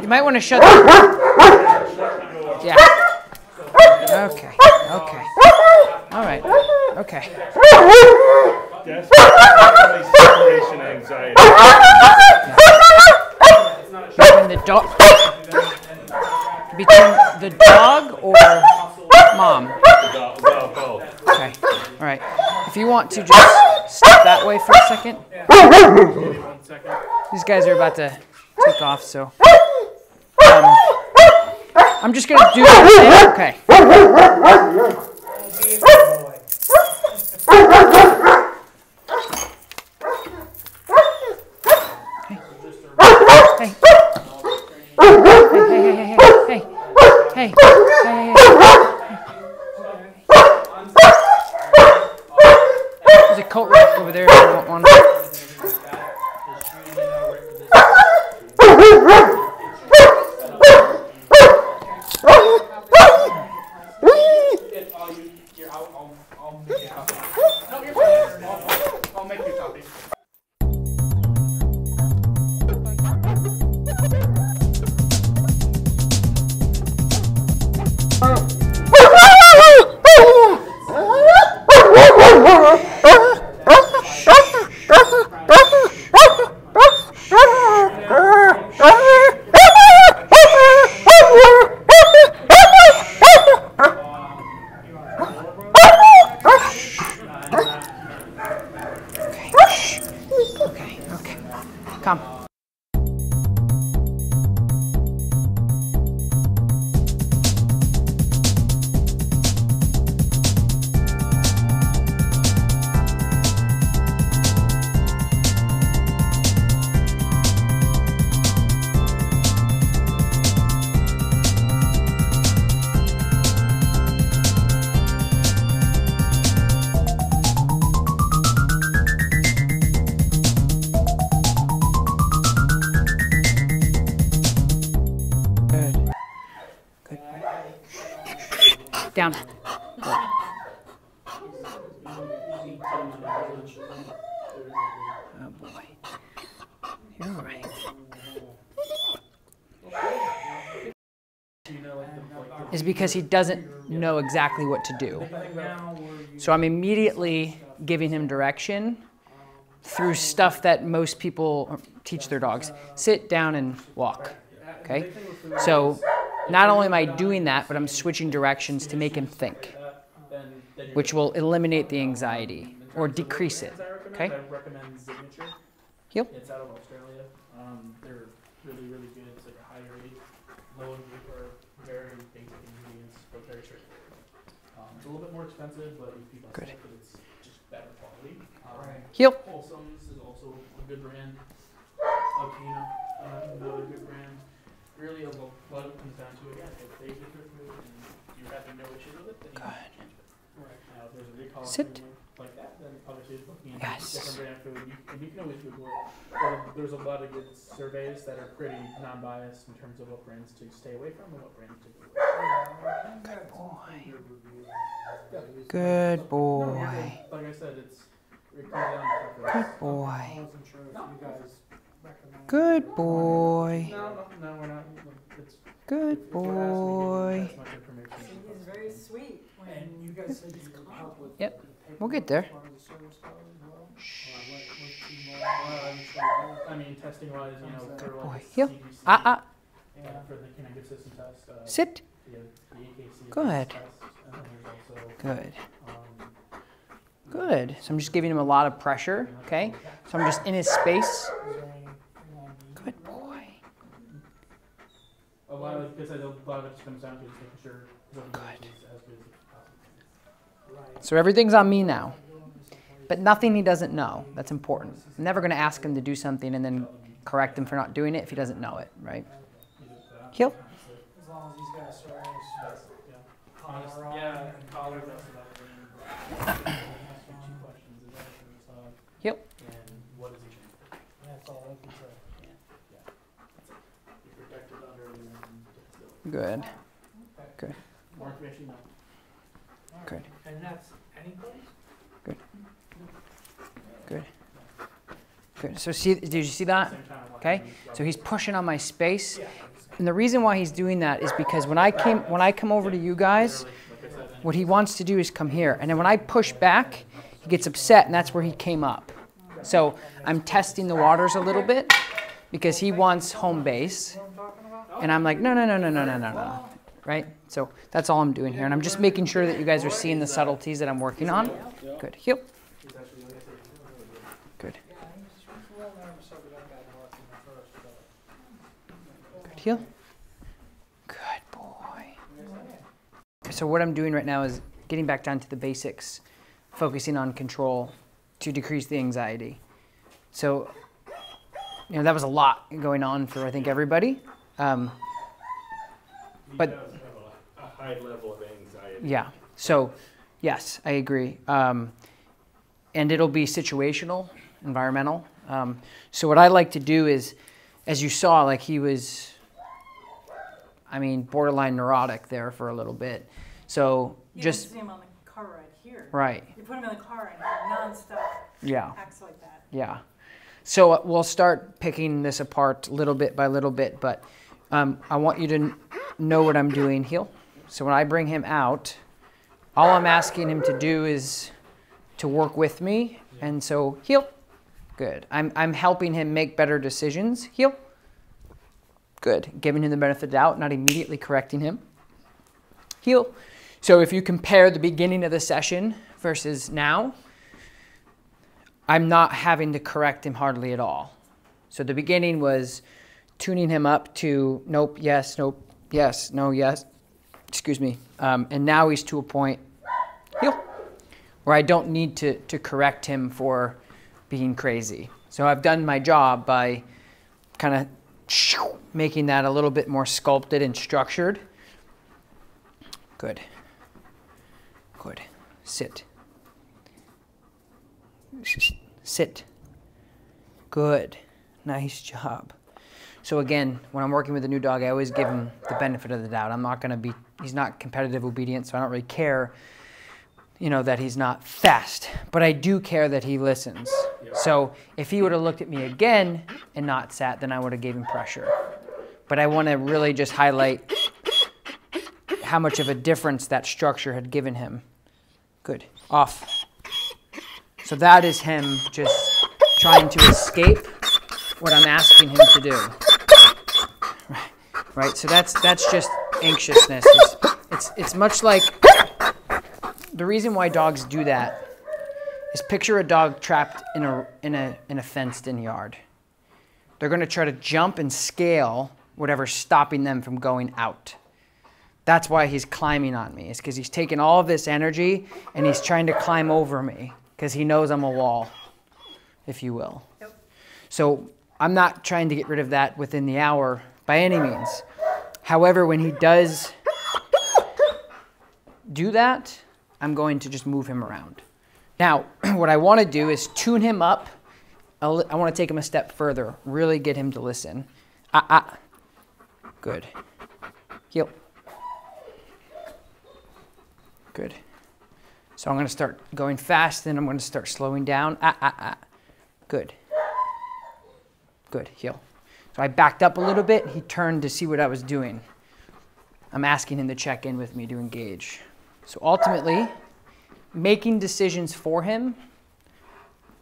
You might want to shut the... Yeah. Okay. Okay. All right. Okay. Separation anxiety. Between the dog... Between the dog or mom? Both. Okay. All right. If you want to just step that way for a second. These guys are about to take off, so... I'm just going to do this. Okay. Hey. There's a coat rack over there if you want one. I'll make you copy. Okay. Come. Down. Oh boy. You're all right. Is because he doesn't know exactly what to do. So I'm immediately giving him direction through stuff that most people teach their dogs. Sit down and walk. Okay? So not only am I doing that, but I'm switching directions to make him think, which will eliminate the anxiety or decrease it. Okay? Heel. It's out of Australia. They're really, really good. It's like a high grade, low in group, very basic ingredients, but very straightforward. It's a little bit more expensive, but people say that it's just better quality. Heel. Wholesomes is also a good brand. Alpina, another good brand. Really, a lot of it comes down to, again, if they get their food and you're having no issues with it, then you can change it. Now, if there's a recall like that, then obviously looking at different brand food, and you can always Google it. There's a lot of good surveys that are pretty non-biased in terms of what brands to stay away from and what brands to go with. Good boy. Good boy. Like I said, it comes down to preference. Good boy. I wasn't sure if you guys recommend. Good boy. No, we're not. Good boy. He's very sweet. And you guys said you could help with. Yep. We'll get there. I mean, testing wise, you know, Good for boy. like Heel. CDC, for the canine good system test. Sit. The AKC Good. test, and then there's also, Good. Good. So I'm just giving him a lot of pressure. Okay. So I'm just in his space. Good boy. a lot of, because a lot of it just comes down to just making sure what he Good. is as good as possible. So everything's on me now. But nothing he doesn't know. That's important. I'm never going to ask him to do something and then correct him for not doing it if he doesn't know it, right? Heel. As long as he's got a service. Honestly, yeah, collar, that's about it. Two questions, is that Heel. and what is he trained for? That's all I can say. Yeah, that's it. You're protected under the Good. Good. more information, no. Good. And that's any place? Good. Good. Good. So did you see that? Okay. So he's pushing on my space. And the reason why he's doing that is because when I come over to you guys, what he wants to do is come here. And then when I push back, he gets upset, and that's where he came up. So I'm testing the waters a little bit because he wants home base. And I'm like, no. Right? So that's all I'm doing here. And I'm just making sure that you guys are seeing the subtleties that I'm working on. Good. Heel. Good. Good heel. Good boy. So what I'm doing right now is getting back down to the basics, focusing on control to decrease the anxiety. So, that was a lot going on for, I think, everybody. But a high level of anxiety. Yeah. So, yes, I agree. And it'll be situational, environmental. So what I like to do is, as you saw, like he was, borderline neurotic there for a little bit. So You just didn't see him on the car ride here. right. You put him in the car and he nonstop Yeah. acts like that. Yeah. So we'll start picking this apart little bit by little bit, but I want you to know what I'm doing. Heel. So when I bring him out, all I'm asking him to do is to work with me, and so heel. Good. I'm helping him make better decisions. Heel. Good. Giving him the benefit of the doubt, not immediately correcting him. Heel. So if you compare the beginning of the session versus now, I'm not having to correct him hardly at all. So the beginning was tuning him up to nope, yes, nope, yes, no, yes, excuse me. And now he's to a point, heel, where I don't need to correct him for being crazy. So I've done my job by kind of making that a little bit more sculpted and structured. Good. Good. Sit. Sit. Good. Nice job. So again, when I'm working with a new dog, I always give him the benefit of the doubt. I'm not going to be, he's not competitive obedient, so I don't really care, that he's not fast. But I do care that he listens. So if he would have looked at me again and not sat, then I would have gave him pressure. But I want to really just highlight how much of a difference that structure had given him. Good. Off. So that is him just trying to escape what I'm asking him to do. Right? So that's just anxiousness. It's much like the reason why dogs do that is picture a dog trapped in a fenced-in yard. They're going to try to jump and scale whatever's stopping them from going out. That's why he's climbing on me. It's because he's taking all of this energy and he's trying to climb over me because he knows I'm a wall, if you will. Yep. So I'm not trying to get rid of that within the hour by any means. However, when he does do that, I'm going to just move him around. Now, what I want to do is tune him up. I want to take him a step further, really get him to listen. Good. Heel. Good. So I'm going to start going fast, then I'm going to start slowing down. Good. Good. Heel. So I backed up a little bit. He turned to see what I was doing. I'm asking him to check in with me to engage. So ultimately, making decisions for him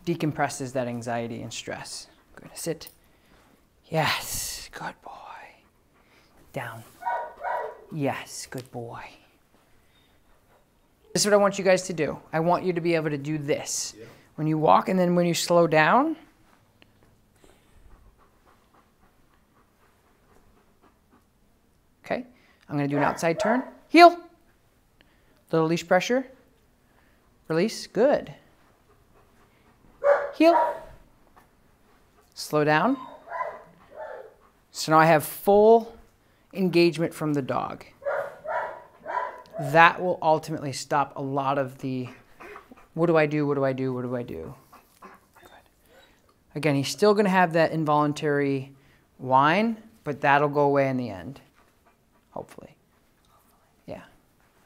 decompresses that anxiety and stress. Good. Sit. Yes. Good boy. Down. Yes. Good boy. This is what I want you guys to do. I want you to be able to do this. Yeah. When you walk and then when you slow down, okay, I'm going to do an outside turn. Heel. Little leash pressure. Release. Good. Heel. Slow down. So now I have full engagement from the dog. That will ultimately stop a lot of the, what do I do, what do I do, what do I do? Good. Again, he's still going to have that involuntary whine, but that'll go away in the end, hopefully. Yeah.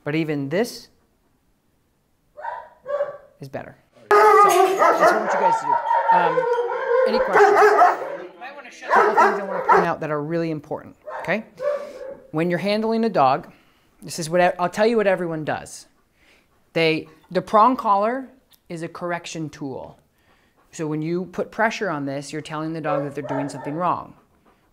But even this is better. So that's what I want you guys to do. Any questions? A couple things I want to point out that are really important, okay? When you're handling a dog, this is what I'll tell you what everyone does. The prong collar is a correction tool. So when you put pressure on this, you're telling the dog that they're doing something wrong,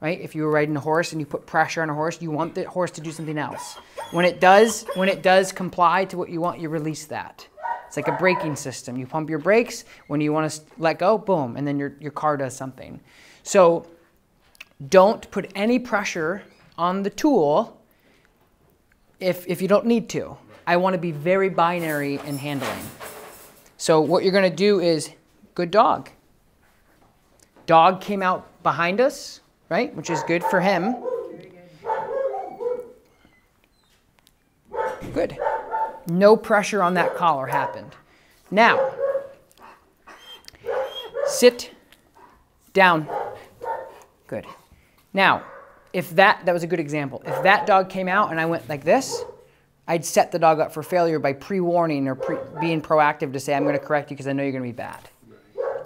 right? If you were riding a horse and you put pressure on a horse, you want the horse to do something else. When it does comply to what you want, you release that. It's like a braking system. You pump your brakes. When you want to let go, boom, and then your car does something. So don't put any pressure on the tool if you don't need to. I want to be very binary in handling. So what you're going to do is, good dog. Dog came out behind us, right? Which is good for him. Good. No pressure on that collar happened. Now, sit down. Good. Now, if that was a good example. If that dog came out and I went like this, I'd set the dog up for failure by pre-warning or being proactive to say, I'm going to correct you because I know you're going to be bad.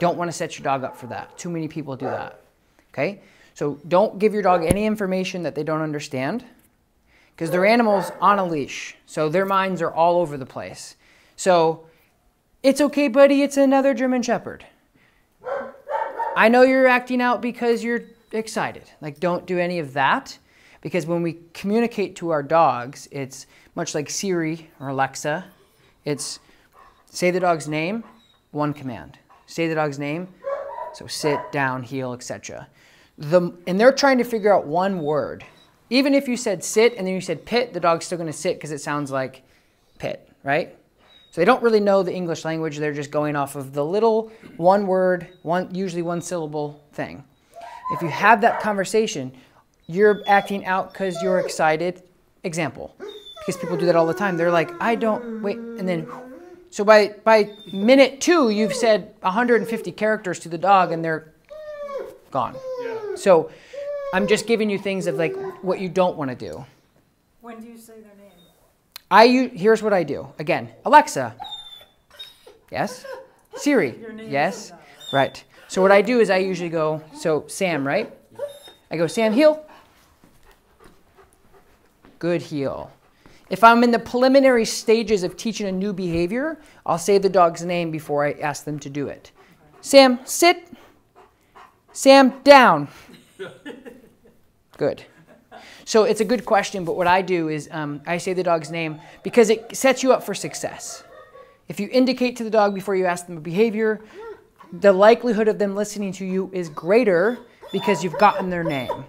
Don't want to set your dog up for that. Too many people do that. Okay? So don't give your dog any information that they don't understand, because they're animals on a leash. So their minds are all over the place. So it's okay, buddy. It's another German Shepherd. I know you're acting out because you're excited. Like, don't do any of that, because when we communicate to our dogs, it's much like Siri or Alexa. It's say the dog's name, one command. Say the dog's name, so sit, down, heel, etc. And they're trying to figure out one word. Even if you said sit and then you said pit, the dog's still going to sit because it sounds like pit, right? So they don't really know the English language. They're just going off of the little one word, usually one syllable thing. If you have that conversation, you're acting out because you're excited. Example, because people do that all the time. They're like, I don't, wait, and then, so by minute 2, you've said 150 characters to the dog and they're gone. Yeah. So I'm just giving you things of like what you don't want to do. When do you say their name? Here's what I do. Again, Alexa. Yes. Siri. Yes. Right. So what I do is I usually go, so Sam, right? I go, Sam, heel. Good heel. If I'm in the preliminary stages of teaching a new behavior, I'll say the dog's name before I ask them to do it. Sam, sit. Sam, down. Good. So it's a good question, but what I do is I say the dog's name because it sets you up for success. If you indicate to the dog before you ask them a behavior, the likelihood of them listening to you is greater because you've gotten their name.